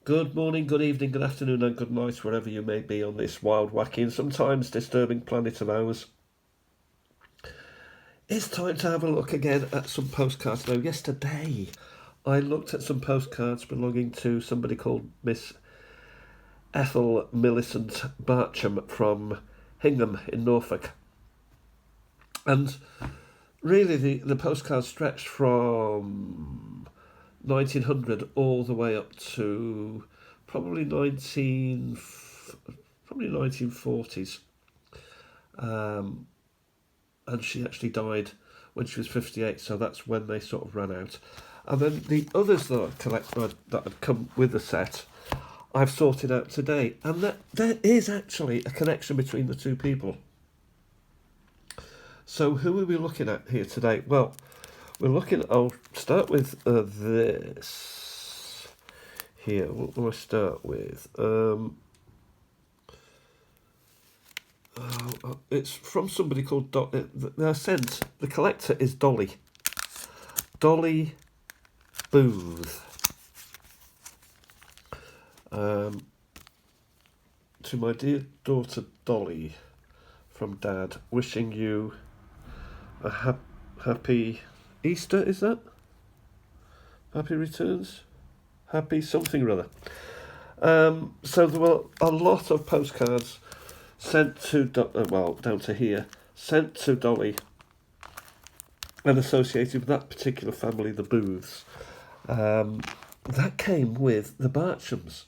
Good morning, good evening, good afternoon, and good night, wherever you may be on this wild, wacky, and sometimes disturbing planet of ours. It's time to have a look again at some postcards. Now, yesterday I looked at some postcards belonging to somebody called Miss Ethel Millicent Barcham from Hingham in Norfolk. And really, the postcards stretched from 1900 all the way up to probably 1940s. Um, and she actually died when she was 58, so that's when they sort of ran out. And then the others that I collected that had come with the set, I've sorted out today, and there is actually a connection between the two people. So who are we looking at here today? Well, I'll start with this here. What do I start with? It's from somebody called they're sent. The collector is Dolly Booth. To my dear daughter Dolly, from Dad, wishing you a happy Easter. Is that happy returns? Happy something or other. So there were a lot of postcards sent to down to here, sent to Dolly and associated with that particular family, the Booths. That came with the Barchams,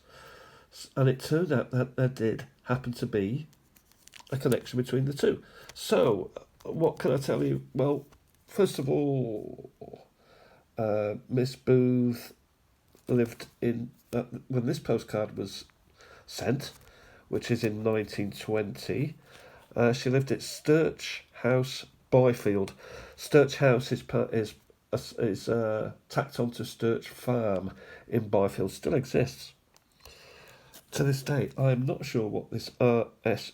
and it turned out that there did happen to be a connection between the two. So, what can I tell you? Well, first of all, Miss Booth lived in when this postcard was sent, which is in 1920. She lived at Sturch House, Byfield. Sturch House is tacked onto Sturch Farm in Byfield. Still exists to this day. I am not sure what this RSB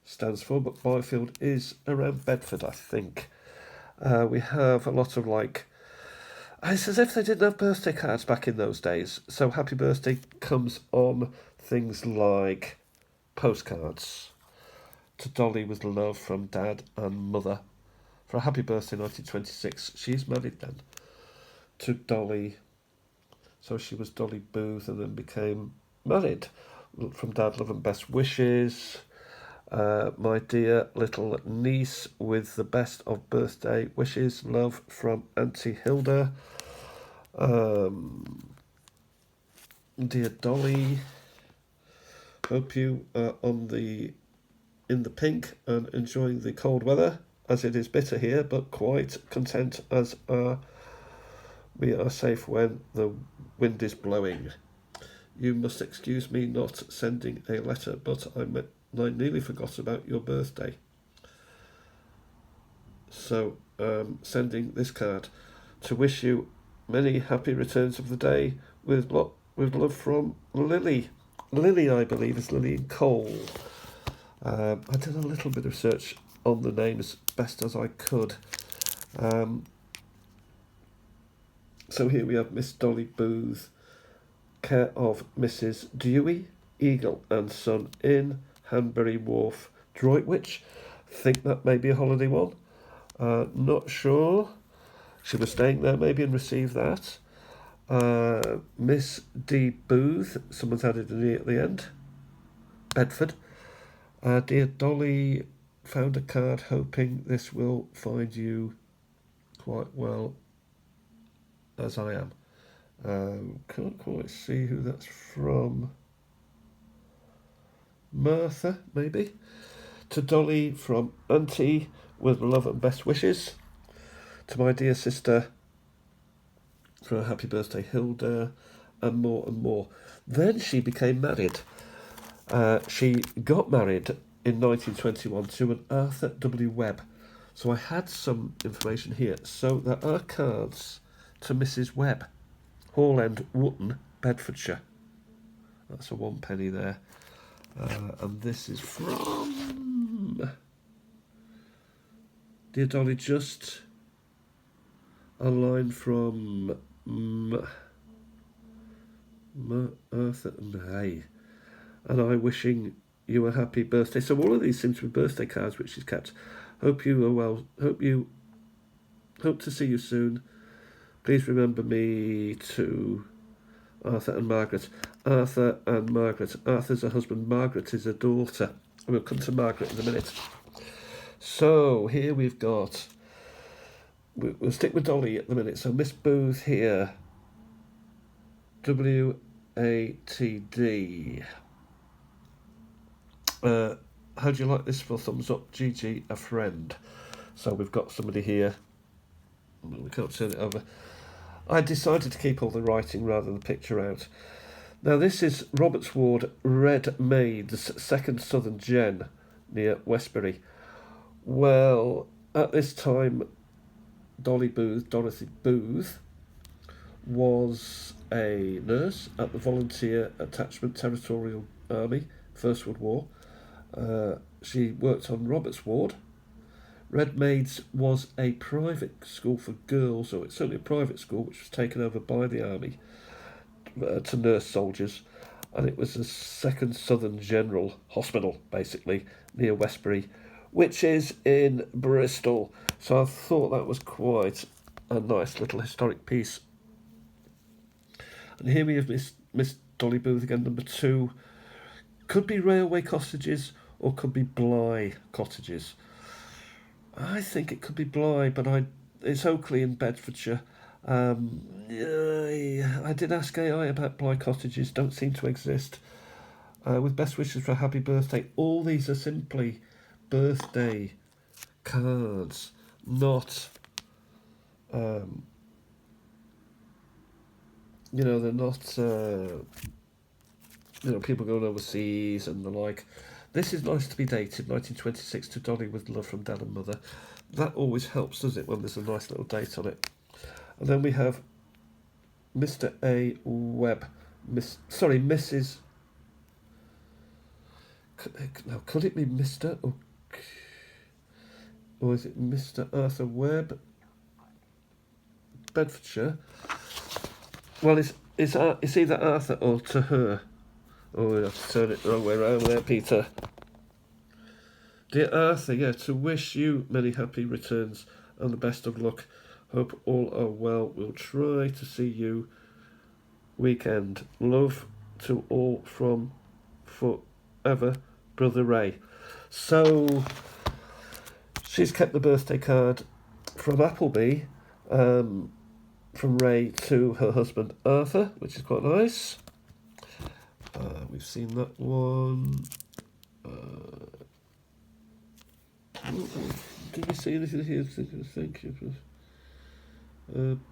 stands for, but Byfield is around Bedford, I think. We have a lot of it's as if they didn't have birthday cards back in those days. So happy birthday comes on things like postcards. To Dolly with love from Dad and Mother. For a happy birthday 1926. She's married then to Dolly. So she was Dolly Booth and then became married. From Dad, love and best wishes. My dear little niece with the best of birthday wishes. Love from Auntie Hilda. Dear Dolly, hope you are in the pink and enjoying the cold weather, as it is bitter here, but quite content as we are safe when the wind is blowing. You must excuse me not sending a letter, but I nearly forgot about your birthday. So, sending this card to wish you many happy returns of the day with love from Lily. Lily, I believe, is Lillian Cole. I did a little bit of research on the name as best as I could. So here we have Miss Dolly Booth, care of Mrs. Dewey, Eagle and Son in Hanbury Wharf, Droitwich. Think that may be a holiday one. Not sure. She was staying there maybe and received that. Miss D. Booth, someone's added an E at the end. Bedford. Dear Dolly, found a card hoping this will find you quite well as I am. Can't quite see who that's from. Martha, maybe? To Dolly from Auntie with love and best wishes. To my dear sister for a happy birthday, Hilda, and more and more. Then she became married. She got married in 1921 to an Arthur W. Webb. So I had some information here. So there are cards to Mrs. Webb, Hall End, Wootton, Bedfordshire. That's a 1 penny there. And this is from Dear Dolly, just a line from Arthur and Ray. And I wishing you a happy birthday. So all of these seem to be birthday cards, which she's kept. Hope you are well. Hope to see you soon. Please remember me to Arthur and Margaret. Arthur and Margaret. Arthur's her husband. Margaret is her daughter. And we'll come to Margaret in a minute. So here we've got. We'll stick with Dolly at the minute. So Miss Booth here. WATD. How do you like this for thumbs up? GG, a friend. So we've got somebody here. We can't turn it over. I decided to keep all the writing rather than the picture out. Now this is Roberts Ward, Red Maids, 2nd Southern Gen, near Westbury. Well, at this time, Dorothy Booth, was a nurse at the Volunteer Attachment Territorial Army, First World War. She worked on Roberts Ward. Red Maids was a private school for girls, or it's certainly a private school, which was taken over by the army to nurse soldiers, and it was a 2nd Southern General Hospital, basically, near Westbury, which is in Bristol. So I thought that was quite a nice little historic piece. And here we have Miss Dolly Booth again, number 2. Could be railway cottages or could be Bly cottages. I think it could be Bly, but it's Oakley in Bedfordshire. I did ask AI about Bly cottages, don't seem to exist. With best wishes for a happy birthday. All these are simply birthday cards, not, they're not, people going overseas and the like. This is nice to be dated, 1926, to Dolly with love from Dad and Mother. That always helps, does it, when there's a nice little date on it. And then we have Mr. A. Webb. Mrs. Now, could it be Mr. or is it Mr. Arthur Webb? Bedfordshire. Well, it's either Arthur or to her. Oh, we have to turn it the wrong way around there, Peter. Dear Arthur, to wish you many happy returns and the best of luck. Hope all are well. We'll try to see you weekend. Love to all from forever, Brother Ray. So, she's kept the birthday card from Appleby, from Ray to her husband Arthur, which is quite nice. We've seen that one. Did we see anything here? Thank you.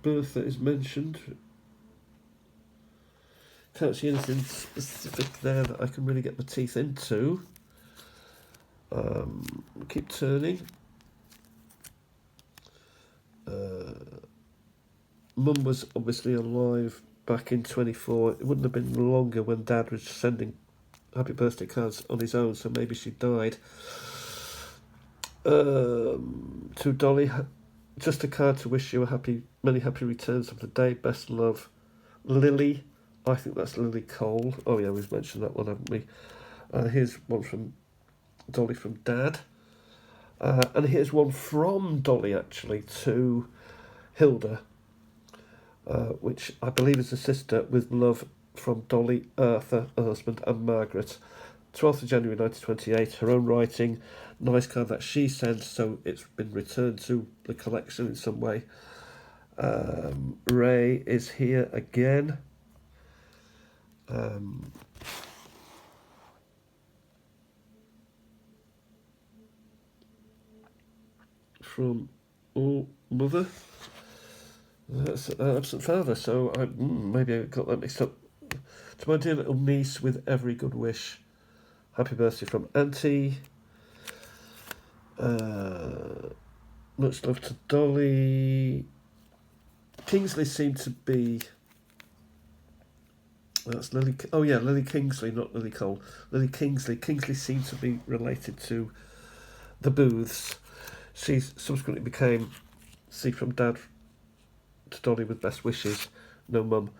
Bertha is mentioned. Can't see anything specific there that I can really get my teeth into. Keep turning. Mum was obviously alive back in 24. It wouldn't have been longer when Dad was sending happy birthday cards on his own, so maybe she died. To Dolly, just a card to wish you many happy returns of the day. Best love, Lily. I think that's Lily Cole. Oh yeah, we've mentioned that one, haven't we? Here's one from Dolly from Dad. And here's one from Dolly, actually, to Hilda, which I believe is a sister, with love from Dolly, Arthur, her husband, and Margaret. 12th of January 1928, her own writing, nice card that she sent, so it's been returned to the collection in some way. Ray is here again. From Mother. That's absent father, so maybe I got that mixed up. To my dear little niece, with every good wish. Happy birthday from Auntie. Much love to Dolly. Kingsley seemed to be... That's Lily... Oh yeah, Lily Kingsley, not Lily Cole. Lily Kingsley. Kingsley seemed to be related to the Booths. She subsequently became... See from Dad to Dolly with best wishes. No mum.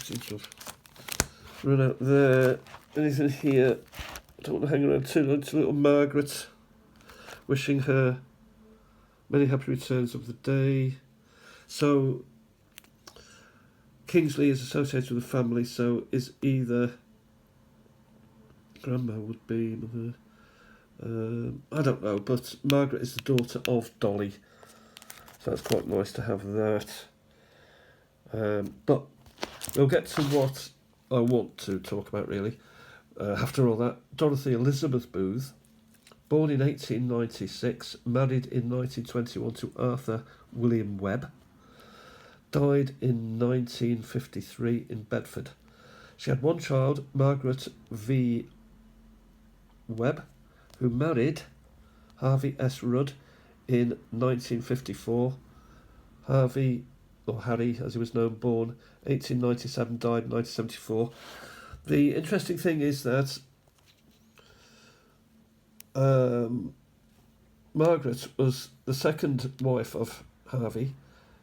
seem to have run out there. Anything here? I don't want to hang around too long. It's little Margaret wishing her many happy returns of the day. So Kingsley is associated with the family, so is either grandma would be mother. I don't know, but Margaret is the daughter of Dolly, so that's quite nice to have that. But we'll get to what I want to talk about really. After all that, Dorothy Elizabeth Booth, born in 1896, married in 1921 to Arthur William Webb, died in 1953 in Bedford. She had one child, Margaret V. Webb, who married Harvey S. Rudd in 1954. Harvey, or Harry as he was known, born 1897, died 1974. The interesting thing is that Margaret was the second wife of Harvey,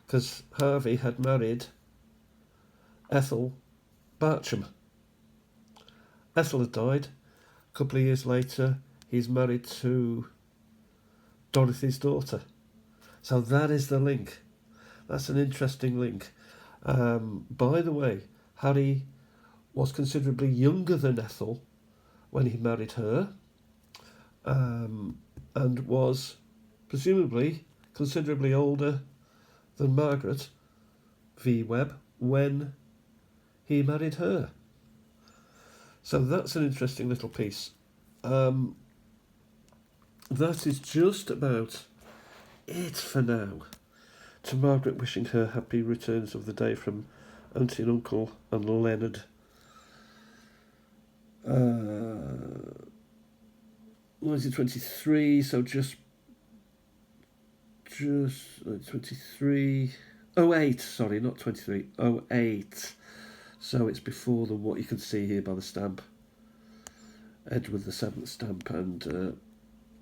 because Harvey had married Ethel Bartram. Ethel had died. A couple of years later, he's married to Dorothy's daughter. So that is the link. That's an interesting link. By the way, Harry was considerably younger than Ethel when he married her, and was presumably considerably older than Margaret V. Webb when he married her. So that's an interesting little piece. That is just about it for now. To Margaret, wishing her happy returns of the day from Auntie and Uncle and Leonard. 1923, so just 23, 08, sorry, not 23, 08. So it's before the what you can see here by the stamp, Edward the Seventh stamp, and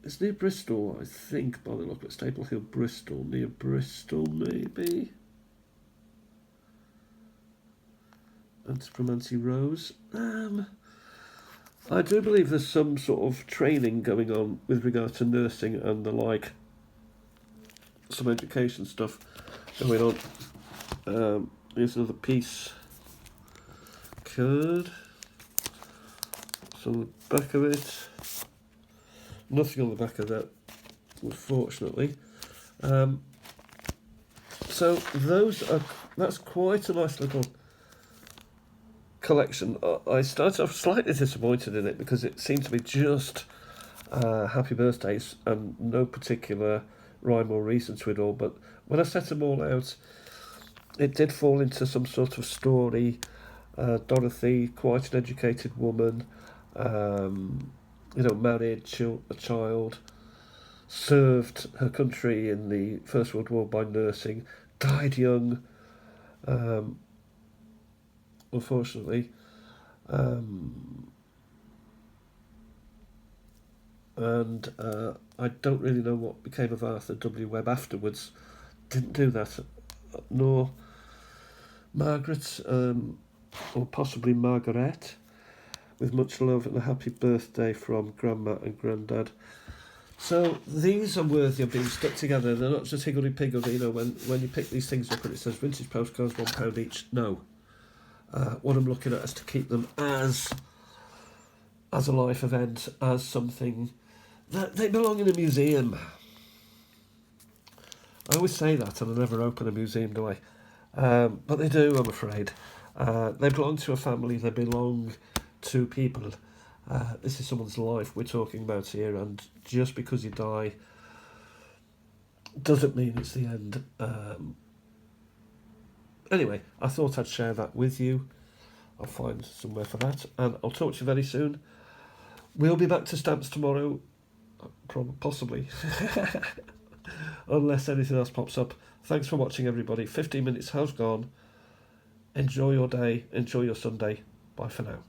it's near Bristol, I think, by the look at Staple Hill, Bristol, near Bristol maybe. And from Auntie Rose. I do believe there's some sort of training going on with regard to nursing and the like. Some education stuff going on. Here's another piece. Card. So on the back of it. Nothing on the back of that, unfortunately. So that's quite a nice little collection. I started off slightly disappointed in it because it seemed to be just happy birthdays and no particular rhyme or reason to it all, but when I set them all out, it did fall into some sort of story. Dorothy, quite an educated woman, married, a child, served her country in the First World War by nursing, died young, unfortunately, and I don't really know what became of Arthur W. Webb afterwards. Didn't do that, nor Margaret, or possibly Margaret. With much love and a happy birthday from Grandma and Grandad. So these are worthy of being stuck together. They're not just higgledy-piggledy, when you pick these things up and it says vintage postcards, £1 each. No. What I'm looking at is to keep them as a life event, as something that they belong in a museum. I always say that and I never open a museum, do I? But they do, I'm afraid. They belong to a family, they belong to people. This is someone's life we're talking about here, and just because you die doesn't mean it's the end. Anyway, I thought I'd share that with you. I'll find somewhere for that, and I'll talk to you very soon. We'll be back to stamps tomorrow, possibly, unless anything else pops up. Thanks for watching, everybody. 15 minutes has gone. Enjoy your day, enjoy your Sunday. Bye for now.